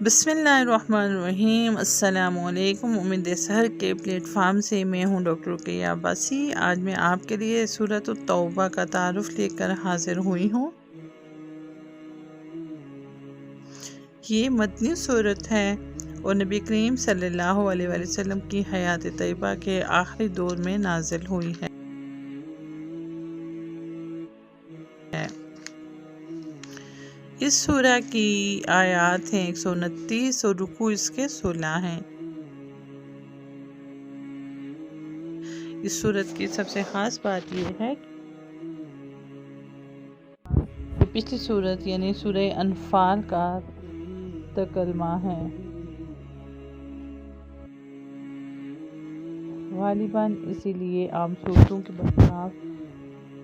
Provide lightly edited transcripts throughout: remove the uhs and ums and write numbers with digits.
بسم اللہ الرحمن الرحیم۔ السلام علیکم۔ امید سحر کے پلیٹ فارم سے میں ہوں ڈاکٹر رقیہ عباسی۔ آج میں آپ کے لیے سورۃ التوبہ کا تعارف لے کر حاضر ہوئی ہوں۔ یہ مدنی سورت ہے اور نبی کریم صلی اللہ علیہ وآلہ وسلم کی حیات طیبہ کے آخری دور میں نازل ہوئی ہے۔ اس سورہ کی آیات ہیں 129 اور رکوع اس کے 16 ہیں۔ اس سورت کی سب سے خاص بات یہ ہے کہ پچھلی سورت یعنی سورہ انفال کا ترجمہ ہے۔ غالباً اسی لیے عام سورتوں کے برخلاف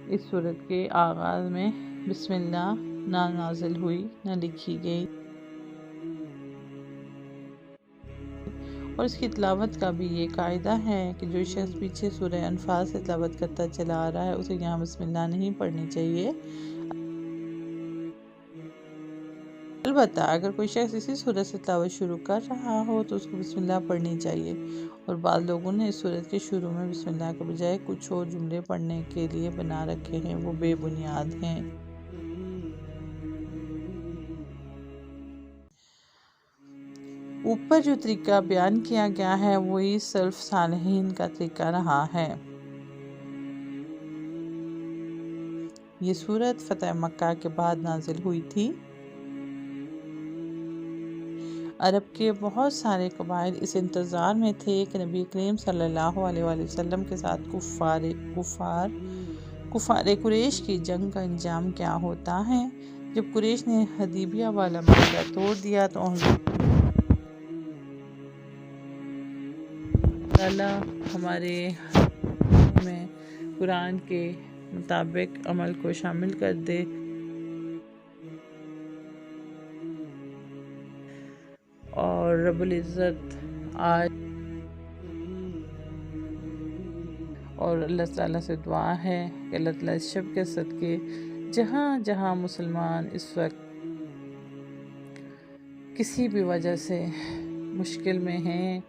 اس سورت کے آغاز میں بسم اللہ نہ نازل ہوئی، نہ لکھی گئی، اور اس کی تلاوت کا بھی یہ قاعدہ ہے کہ جو شخص پیچھے سورہ انفال سے تلاوت کرتا چلا آ رہا ہے اسے یہاں بسم اللہ نہیں پڑھنی چاہیے۔ البتہ اگر کوئی شخص اسی سورت سے تلاوت شروع کر رہا ہو تو اس کو بسم اللہ پڑھنی چاہیے، اور بعض لوگوں نے اس سورت کے شروع میں بسم اللہ کے بجائے کچھ اور جملے پڑھنے کے لیے بنا رکھے ہیں، وہ بے بنیاد ہیں۔ اوپر جو طریقہ بیان کیا گیا ہے وہی سلف صالحین کا طریقہ رہا ہے۔ یہ سورت فتح مکہ کے بعد نازل ہوئی تھی۔ عرب کے بہت سارے قبائل اس انتظار میں تھے کہ نبی کریم صلی اللہ علیہ وآلہ وسلم کے ساتھ کفار قریش کی جنگ کا انجام کیا ہوتا ہے۔ جب قریش نے حدیبیہ والا معاہدہ توڑ دیا تو اللہ ہمارے میں قرآن کے مطابق عمل کو شامل کر دے اور رب العزت آج اور اللہ تعالیٰ سے دعا ہے کہ اللہ تعالیٰ اس شب کے صدقے جہاں جہاں مسلمان اس وقت کسی بھی وجہ سے مشکل میں ہیں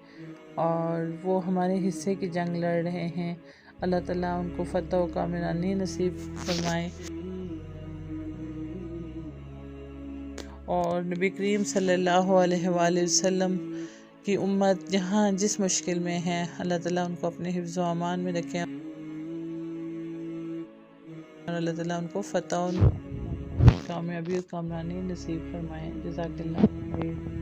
اور وہ ہمارے حصے کی جنگ لڑ رہے ہیں، اللہ تعالیٰ ان کو فتح و کامرانی نصیب فرمائے، اور نبی کریم صلی اللہ علیہ وآلہ وسلم کی امت جہاں جس مشکل میں ہے اللہ تعالیٰ ان کو اپنے حفظ و امان میں رکھیں، اور اللہ تعالیٰ ان کو فتح و کامیابی اور کامرانی نصیب فرمائے۔ جزاک اللہ خیر۔